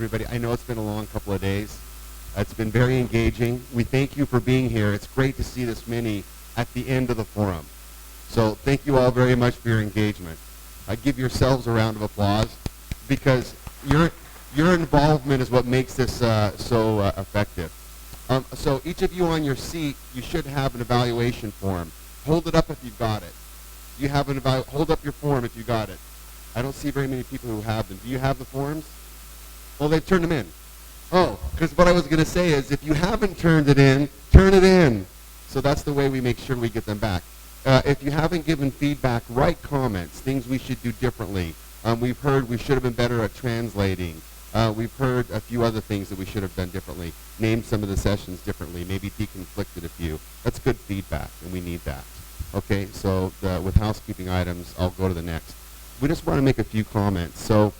everybody. I know it's been a long couple of days. It's been very engaging. We thank you for being here. It's great to see this many at the end of the forum. So thank you all very much for your engagement. Give yourselves a round of applause because your involvement is what makes this so effective. So each of you on your seat, you should have an evaluation form. Hold it up if you've got it. You have hold up your form if you got it. I don't see very many people who have them. Do you have the forms? Well, they've turned them in. Oh, because what I was going to say is if you haven't turned it in, turn it in. So that's the way we make sure we get them back. If you haven't given feedback, write comments, things we should do differently. We've heard we should have been better at translating. We've heard a few other things that we should have done differently. Name some of the sessions differently, maybe deconflicted a few. That's good feedback, and we need that. Okay, so with housekeeping items, I'll go to the next. We just want to make a few comments. So,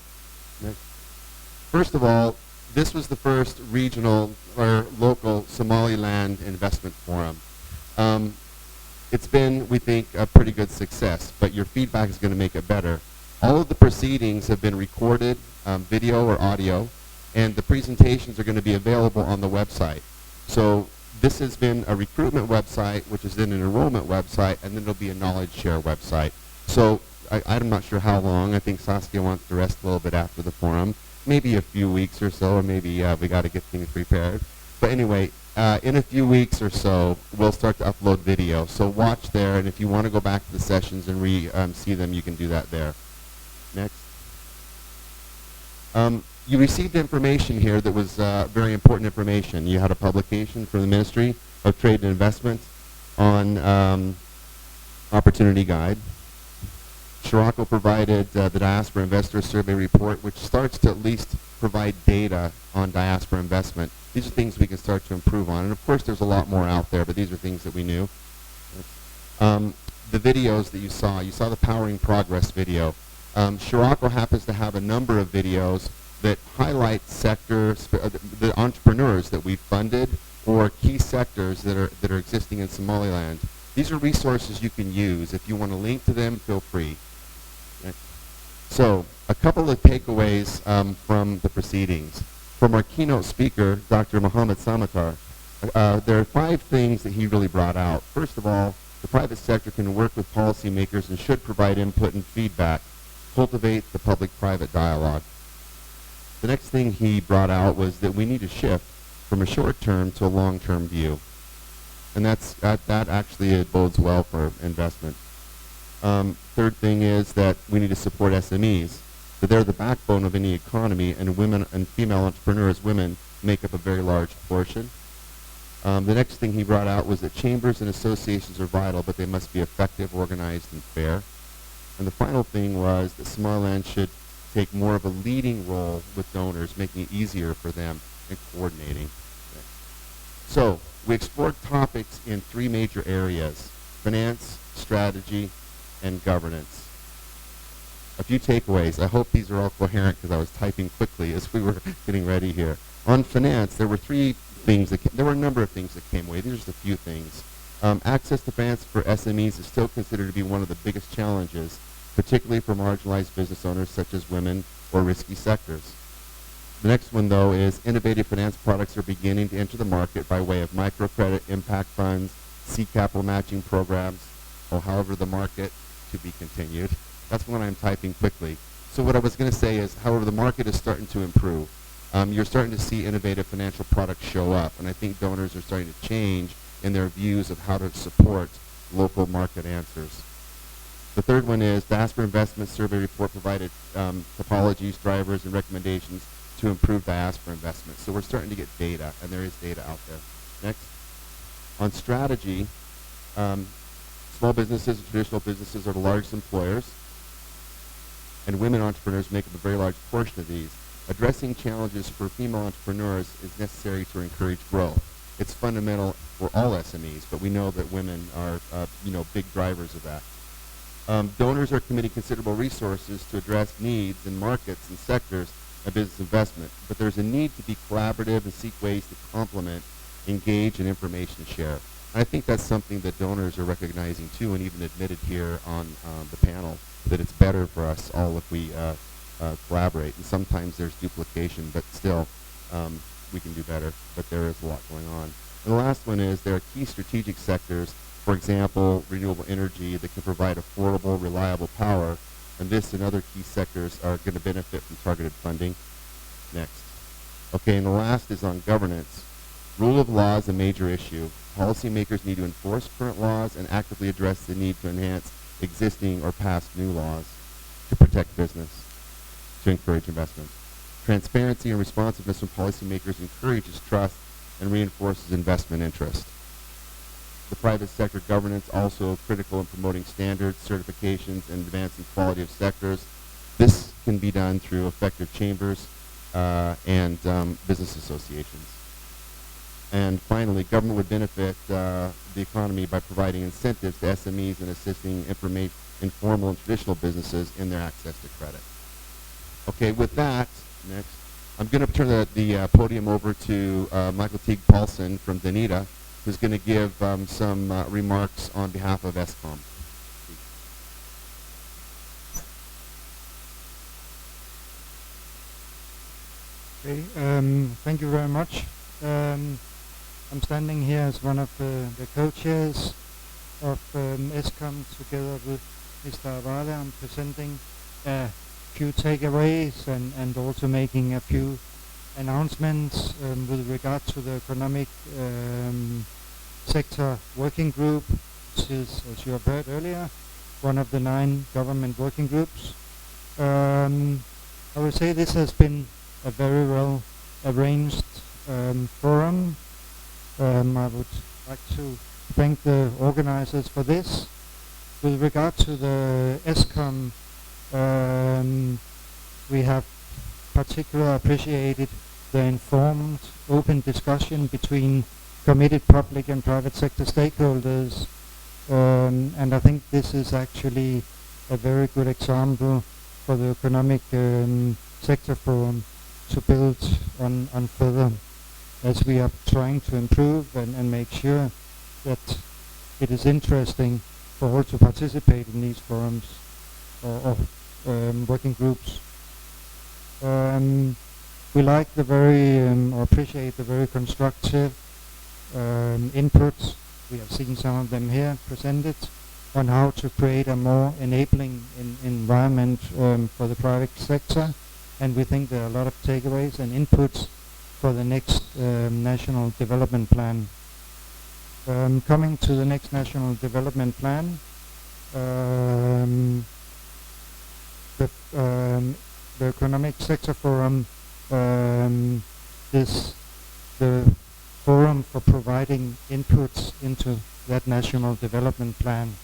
first of all, this was the first regional or local Somaliland investment forum. It's been, we think, a pretty good success, but your feedback is going to make it better. All of the proceedings have been recorded, video or audio, and the presentations are going to be available on the website. So this has been a recruitment website, which is then an enrollment website, and then there'll be a knowledge share website. So I'm not sure how long. I think Saskia wants to rest a little bit after the forum, maybe a few weeks or so, or maybe we got to get things prepared. But anyway, in a few weeks or so, we'll start to upload video. So watch there, and if you want to go back to the sessions and see them, you can do that there. Next. You received information here that was very important information. You had a publication from the Ministry of Trade and Investment on Opportunity Guide. Shuraako provided the Diaspora Investor Survey Report, which starts to at least provide data on diaspora investment. These are things we can start to improve on. And of course, there's a lot more out there, but these are things that we knew. The videos that you saw the Powering Progress video. Shuraako happens to have a number of videos that highlight sectors, the entrepreneurs that we've funded or key sectors that are existing in Somaliland. These are resources you can use. If you want to link to them, feel free. So, a couple of takeaways from the proceedings. From our keynote speaker, Dr. Mohammed Samatar, there are 5 things that he really brought out. First of all, the private sector can work with policymakers and should provide input and feedback, cultivate the public-private dialogue. The next thing he brought out was that we need to shift from a short-term to a long-term view. And that actually bodes well for investment. Third thing is that we need to support SMEs. That they're the backbone of any economy, and women and female entrepreneurs, women, make up a very large portion. The next thing he brought out was that chambers and associations are vital, but they must be effective, organized, and fair. And the final thing was that Somaliland should take more of a leading role with donors, making it easier for them in coordinating. So, we explored topics in 3 major areas: finance, strategy, and governance. A few takeaways. I hope these are all coherent because I was typing quickly as we were getting ready here. On finance, there were there were a number of things that came away. These are just a few things. Access to finance for SMEs is still considered to be one of the biggest challenges, particularly for marginalized business owners such as women or risky sectors. The next one, though, is innovative finance products are beginning to enter the market by way of microcredit, impact funds, seed capital matching programs, or however the market to be continued. That's when I'm typing quickly. So what I was going to say is, however, the market is starting to improve. You're starting to see innovative financial products show up, and I think donors are starting to change in their views of how to support local market answers. The third one is Diaspora Investment Survey Report provided topologies, drivers, and recommendations to improve diaspora investment. So we're starting to get data, and there is data out there. Next. On strategy, small businesses and traditional businesses are the largest employers, and women entrepreneurs make up a very large portion of these. Addressing challenges for female entrepreneurs is necessary to encourage growth. It's fundamental for all SMEs, but we know that women are, big drivers of that. Donors are committing considerable resources to address needs in markets and sectors of business investment, but there's a need to be collaborative and seek ways to complement, engage, and information share. And I think that's something that donors are recognizing too, and even admitted here on the panel, that it's better for us all if we collaborate. And sometimes there's duplication, but still we can do better. But there is a lot going on. And the last one is there are key strategic sectors, for example, renewable energy that can provide affordable, reliable power. And this and other key sectors are going to benefit from targeted funding. Next. Okay, and the last is on governance. Rule of law is a major issue. Policymakers need to enforce current laws and actively address the need to enhance existing or past new laws to protect business, to encourage investment. Transparency and responsiveness from policymakers encourages trust and reinforces investment interest. The private sector governance also critical in promoting standards, certifications, and advancing quality of sectors. This can be done through effective chambers and business associations. And finally, government would benefit the economy by providing incentives to SMEs and assisting informal and traditional businesses in their access to credit. Okay, with that, next, I'm going to turn the podium over to Michael Teague Paulson from Danita, who's going to give some remarks on behalf of ESCOM. Okay, thank you very much. I'm standing here as one of the co-chairs of ESCOM together with Mr. Avale. I'm presenting a few takeaways and also making a few announcements with regard to the economic sector working group, which is, as you have heard earlier, one of the 9 government working groups. I would say this has been a very well arranged forum. I would like to thank the organizers for this. With regard to the ESCOM, we have particularly appreciated the informed, open discussion between committed public and private sector stakeholders, and I think this is actually a very good example for the economic sector forum to build on further, as we are trying to improve and make sure that it is interesting for all to participate in these forums or working groups. We like the very, or appreciate the very constructive inputs. We have seen some of them here presented on how to create a more enabling environment for the private sector, and we think there are a lot of takeaways and inputs for the next national development plan. Coming to the next national development plan, the Economic Sector Forum is the forum for providing inputs into that national development plan.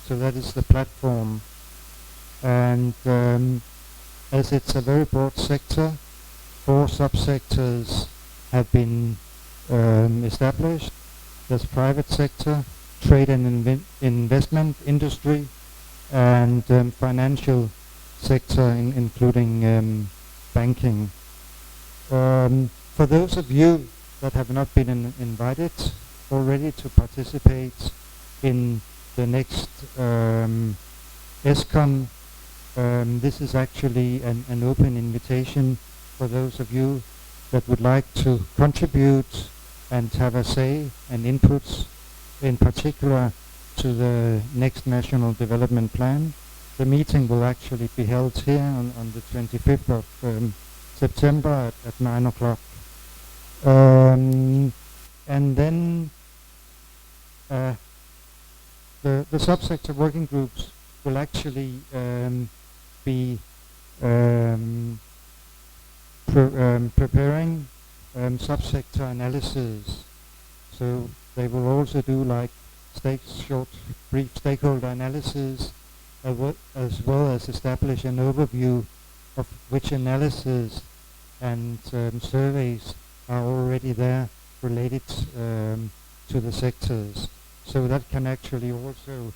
So that is the platform. And as it's a very broad sector, 4 subsectors have been established. There's private sector, trade and investment, industry, and financial sector, including banking. For those of you that have not been invited already to participate in the next ESCOM, this is actually an open invitation for those of you that would like to contribute and have a say and inputs, in particular to the next national development plan. The meeting will actually be held here on the 25th of September at 9 o'clock. And then the subsector working groups will actually be preparing subsector analysis. So they will also do like short, brief stakeholder analysis, as well as establish an overview of which analysis and surveys are already there related to the sectors. So that can actually also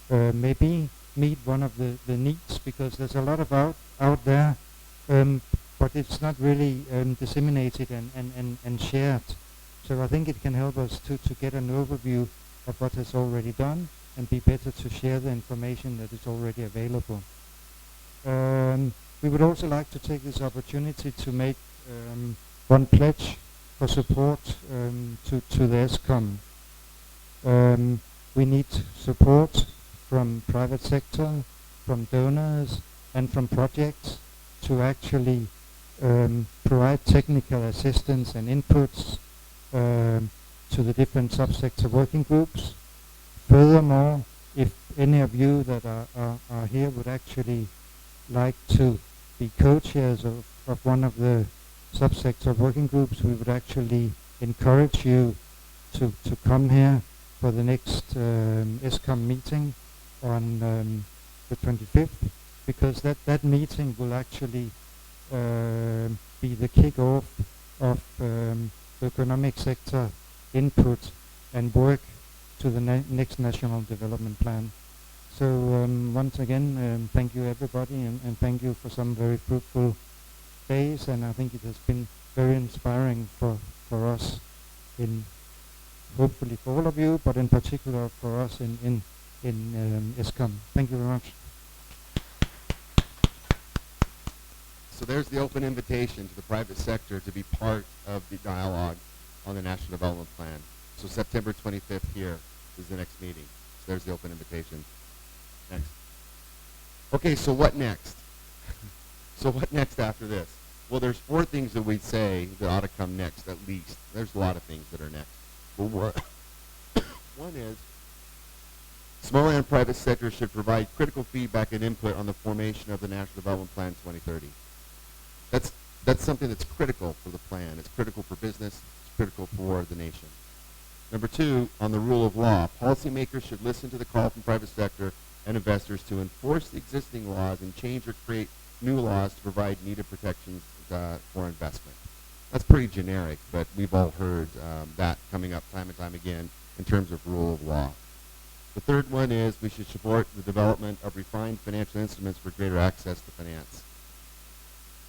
maybe meet one of the needs, because there's a lot of out there, but it's not really disseminated and shared. So I think it can help us to get an overview of what is already done and be better to share the information that is already available. We would also like to take this opportunity to make one pledge for support to the ESCOM. We need support from private sector, from donors, and from projects to actually provide technical assistance and inputs to the different subsector working groups. Furthermore, if any of you that are here would actually like to be co-chairs of one of the subsector working groups, we would actually encourage you to come here for the next ESCOM meeting on the 25th, because that meeting will actually be the kick-off of the economic sector input and work to the next national development plan. So once again, thank you everybody, and thank you for some very fruitful days, and I think it has been very inspiring for us, in hopefully for all of you, but in particular for us in ESCOM. Thank you very much. So there's the open invitation to the private sector to be part of the dialogue on the National Development Plan. So September 25th here is the next meeting. So there's the open invitation. Next. Okay, so what next? So what next after this? Well, there's 4 things that we'd say that ought to come next, at least. There's a lot of things that are next. But one is, small and private sector should provide critical feedback and input on the formation of the National Development Plan 2030. That's something that's critical for the plan. It's critical for business. It's critical for the nation. Number 2, on the rule of law. Policymakers should listen to the call from private sector and investors to enforce the existing laws and change or create new laws to provide needed protections for investment. That's pretty generic, but we've all heard that coming up time and time again in terms of rule of law. The third one is we should support the development of refined financial instruments for greater access to finance.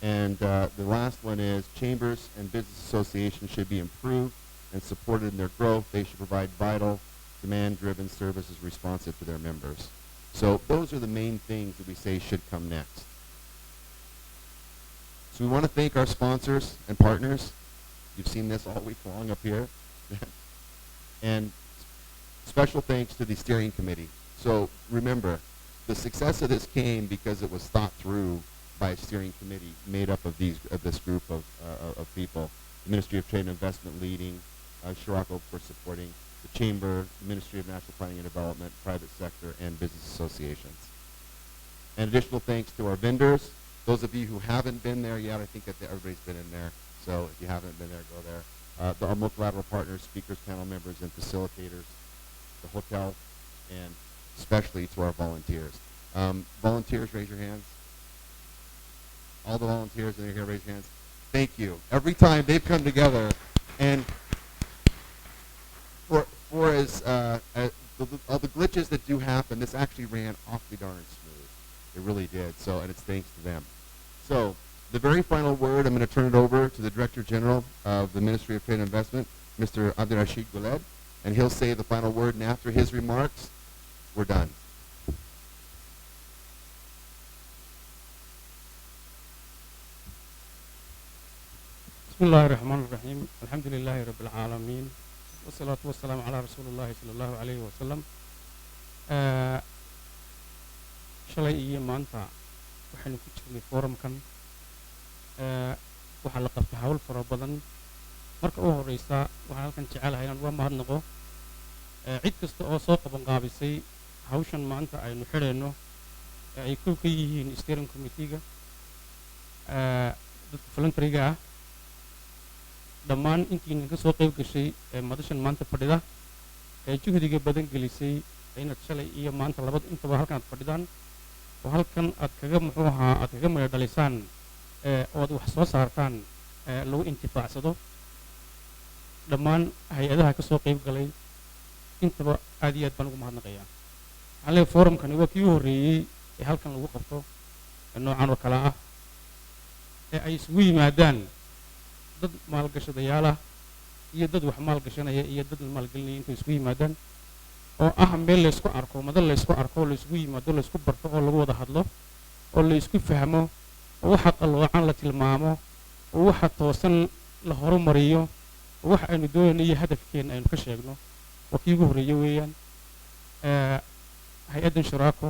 And the last one is chambers and business associations should be improved and supported in their growth. They should provide vital, demand-driven services responsive to their members. So those are the main things that we say should come next. So we want to thank our sponsors and partners. You've seen this all week long up here. And special thanks to the steering committee. So remember, the success of this came because it was thought through by a steering committee made up of this group of people. The Ministry of Trade and Investment leading, Shuraako for supporting, the Chamber, the Ministry of National Planning and Development, private sector, and business associations. And additional thanks to our vendors. Those of you who haven't been there yet, I think that everybody's been in there. So if you haven't been there, go there. Our multilateral partners, speakers, panel members, and facilitators, the hotel, and especially to our volunteers. Volunteers, raise your hands. All the volunteers that are here, raise your hands. Thank you. Every time they've come together, and for all the glitches that do happen, this actually ran awfully darn smooth. It really did. So, and it's thanks to them. So, the very final word, I'm going to turn it over to the Director General of the Ministry of Trade and Investment, Mr. Abdirashid Guled, and he'll say the final word, and after his remarks, we're done. بسم الله الرحمن الرحيم الحمد لله رب العالمين والصلاة والسلام على رسول الله صلى الله عليه وسلم shalay iyo maanta waxaynu ku jirnay forumkan waxaa la qabtay hawl fara badan marka u horeysa waxaan halkan jecelahay inaan uga mahadnaqo cid kasta oo soo qaban qaabisay hawshan maanta aynu xidhayno ay ku ka yihiin steering committee-ga dadka voluntary-ga ah dhammaan intiina ka soo qayb gashay madashan maanta fadhida juhdiga badan gelisay inaad shalay iyo maanta labada intaba halkan aad fadhidaan oo halkan aad kaga muxuu ahaa aad kaga meel dhalisaan oo aad wax soo saartaan lagu intifaacsado dhammaan hay-adaha ka soo qayb galay intaba aad iyo aad baan ugu mahadnaqayaa waxaan leeyahay forumkani waa kii horreeyey ee halkan lagu qabto noocan oo kale ah ee ay isugu yimaadaan dad maalgashadayaal ah iyo dad wax maalgashanaya iyo dad maalgelinaya intay isugu yimaadaan oo ah meel la isku arko madal la isku arko la isugu yimaado la isku barto oo lagu wada hadlo oo la isku fahmo oo waxa qaloocan la tilmaamo oo waxa toosan la horumariyo oo waxa aynu doonayno iyo hadafkeena aynu ka sheegno waa kii ugu horreeyey weeyaan hay-addan Shuraako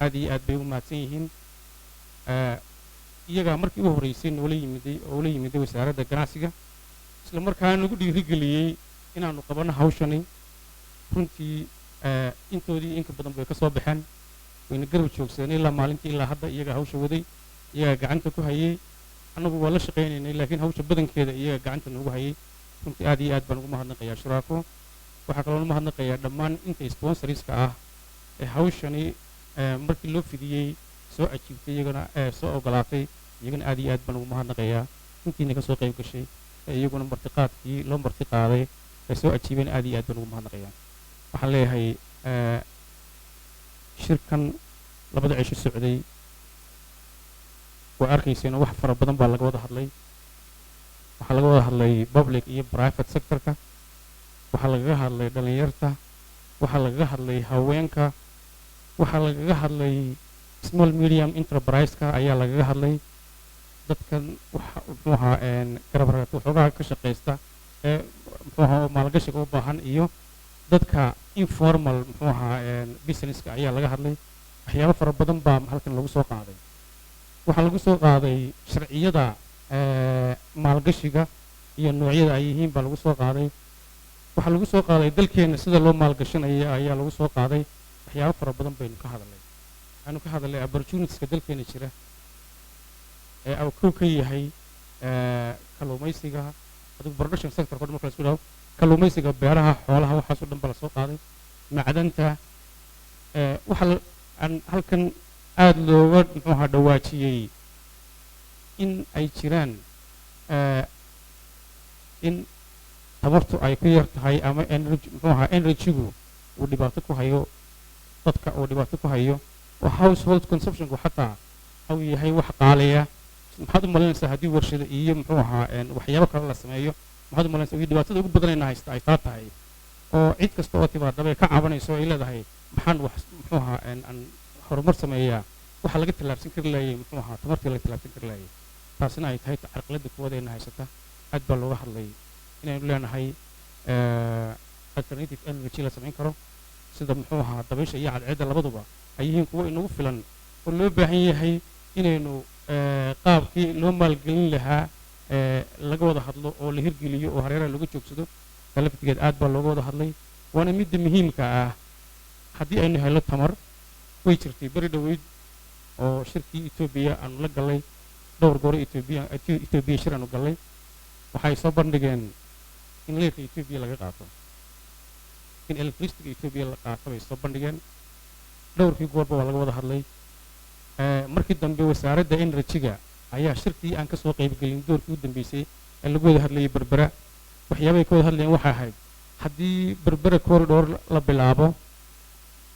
aad iyo aad bay u mahadsan yihiin iyagaa markii ugu horreysay noola yimiday wasaaradda ganacsiga isla markaana nagu dhiirigeliyey inaanu qabanno hawshani runtii intoodii inka badan bay ka soo baxeen wayna garab joogsadeen ilaa maalintii ilaa hadda iyagaa hawsha waday iyagaa gacanta ku hayay annagu waa la shaqaynaynay laakiin hawsha badankeeda iyagaa gacanta noogu hayay runtii aad iyo aad baan ugu mahadnaqayaa Shuraako waxaa kaloo u mahadnaqayaa dhammaan inta sponsorska ah ee hawshani markii loo fidiyey soo ajiibtay iyagana soo ogolaatay iyagana aad iyo aad baan ugu mahadnaqayaa intiina ka soo qayb gashay iyaguna martiqaadkii loo marti qaaday ee soo ajiibeen aad iyo aad baan ugu mahadnaqayaa waxaan leeyahay shirkan labada cisho socday waa arkayseen wax fara badan baa laga wada hadlay waxaa laga wada hadlay public iyo private sectorka waxaa lagaga hadlay dhalinyarta waxaa lagaga hadlay haweenka waxaa lagaga hadlay small medium enterprise-ka ayaa lagaga hadlay dadkan waxa muxuu ahaa garab ragta waxoogaa ka shaqaysta ee muxuu ahaa maalgashiga u baahan iyo dadka informal muxuu ahaa businesska ayaa laga hadlay waxyaabo fara badan baa halkan lagu soo qaaday waxaa lagu soo qaaday sharciyada maalgashiga iyo noocyada ay yihiin baa lagu soo qaaday waxaa lagu soo qaaday dalkeena sida loo maalgashanayo ayaa lagu soo qaaday waxyaabo fara badan baynu ka hadalnay waxaanu ka hadalnay opportunitieska dalkeena jira ee uu kow ka yahay kalluumaysiga adigu production sector kor marka la isku dhaho kalluumaysiga beeraha xoolaha waxaas oo dhan baa la soo qaaday macdanta waxa aan halkan aad looga muxuu ahaa dhawaajiyey in ay jiraan in tamartu ay ku yar tahay ama energy muxuu ahaa energy-gu uu dhibaato ku hayo dadka uu dhibaato ku hayo oo household consumption-ku xataa uu yahay wax qaaliya maxaad u malaynaysaa haddii warshada iyo muxuu ahaa waxyaabo kale la sameeyo maxaad u malaynaysaa iyo dhibaatada ugu badanayna haysta ay taa tahay oo cid kasta oo timaadaba ka cabanayso ay leedahay maxaan wax muxuu ahaa aan horumar sameeyaa waxa laga tallaabsan kari laayay muxuu ahaa tamartii laga tallaabsan kari laayay taasina ay tahay carqaladda kuwadeena haysata aad baa looga hadlay inaynu leenahay alternative energy la samayn karo sida muxuu ahaa dabaysha iyo cadceedda labaduba ay yihiin kuwo inagu filan oo loo baahan yahay inaynu qaabkii loo maalgelin lahaa laga wada hadlo oo la hirgeliyo oo hareeraha laga joogsado talaftigeed aad baa looga wada hadlay waana midda muhiimka ah haddii aynu helo tamar way jirtay beri dhoweyd oo shirkii Ethiopia aanu la galay dhowr goor Ethiopia shir aanu galay waxay soo bandhigeen in leerka Ethiopia laga qaato in electricity Ethiopia la qaato bay soo bandhigeen dhowrkii goorba waa laga wada hadlay markii dambe wasaaradda energy-ga ayaa shirkii aan ka soo qayb gelin doorkii u dambeysay ee lagu wada hadlayay berbera waxyaabay ka wada hadlayeen waxay ahayd haddii berbera corridor la bilaabo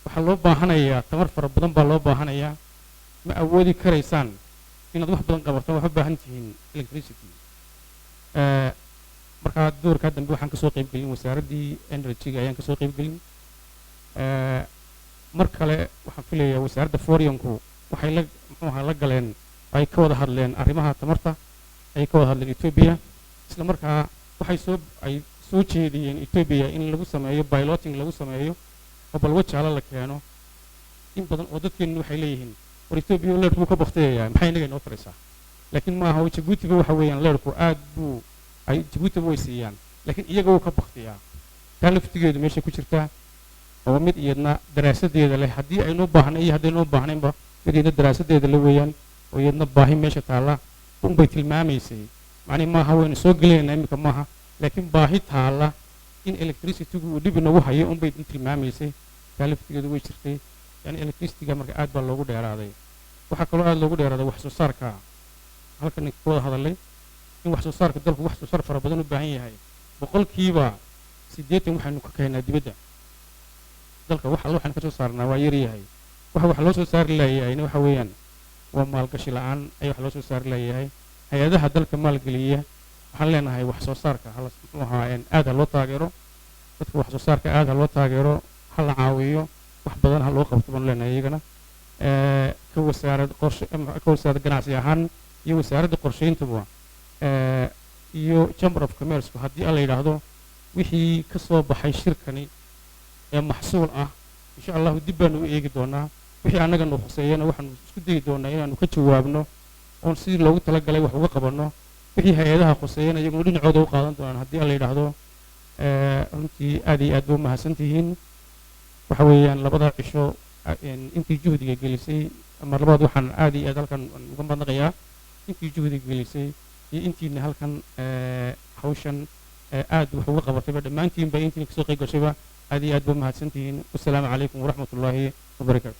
waxaa loo baahanayaa tamar fara badan baa loo baahanayaa ma awoodi karaysaan inaad wax badan qabataan waxaa u baahan tihiin electricity markaa doorkaa dambe waxaan kasoo qayb gelin wasaaraddii energy-ga ayaan kasoo qayb gelin mar kale waxaan filayaa wasaaradda forionku waxay la muxuu ahaa la galeen ay ka wada hadleen arrimaha tamarta ay ka wada hadleen Ethiopia isla markaa waxay soo jeediyeen Ethiopia in lagu sameeyo piloting lagu sameeyo oo bal wajaala la keeno in badan oo dadkeenu waxay leeyihiin war Ethiopia leerku ka baqteeyaa maxay inaga inoo taraysaa laakiin ma aha Djibouti waxa weeyaan leerku aad buu ay Djibouti way siiyaan laakiin iyaga wuu ka baqtiyaa talaftigeedu meesha ku jirtaa oo mid iyadna daraasadeeda leh haddii aynu baahnay iyo haddii aynu baahnaynba mid iyadna daraasadeeda la weeyaan oo iyadna baahi meesha taala unbay tilmaamaysay macni maaha waynu soo gelaynaa imika maaha laakiin baahi taala in electricity-gu uu dhib inagu hayo unbay tilmaamaysay talaftigeedu way jirtay yani electricity-ga marka aad baa loogu dheeraaday waxaa kaloo aad loogu dheeraaday wax soo saarka halkan ka wada hadalay in wax soo saarka dalku wax soo saar fara badan u baahan yahay boqolkiiba 80 waxaynu ka keenaa dibadda dalka wax alla waxaan ka soo saarnaa waa yar yahay waxa loo soo saari laayayna waxa weeyaan waa maalgashi la'aan ay wax loo soo saari laayay hay'adaha dalka maalgeliya waxaan leenahay wax soo saarka muxuu ahaa aad loo taageero dadka wax soo saarka aad loo taageero hal caawiyo wax badan hal loo qabto baan leenahay iyagana ka wasaaradda qorshe ka wasaaradda ganacsi ahaan iyo wasaaradda qorsheyntuba iyo chamber of commerce haddii aan la yidhaahdo wixii ka soo baxay shirkani ee maxsuul ah insha allahu dib baanu u eegi doonaa wixii annaga nu khuseeyana waxaanu isku dayi doonaa inaanu ka jawaabno oon sidii loogu talagalay wax uga qabanno wixii hay-adaha khuseeyana iyaguna dhinacooda u qaadan doonaan haddii aan la yidhaahdo runtii aad iyo aad ba umahadsan tihiin waxa weeyaan labada cisho intii juhdiga gelisay ama labaad waxaan aad iyo aad halkan uga madnaqayaa intii juhdiga gelisay iyo intiina halkan hawshan aad wax uga qabatayba dhammaantiinba intiina kasoo qayb gashayba aad iyo aad ba umahadsan tihiin wasalaamu calaykum waraxmat ullaahi wabarakaatu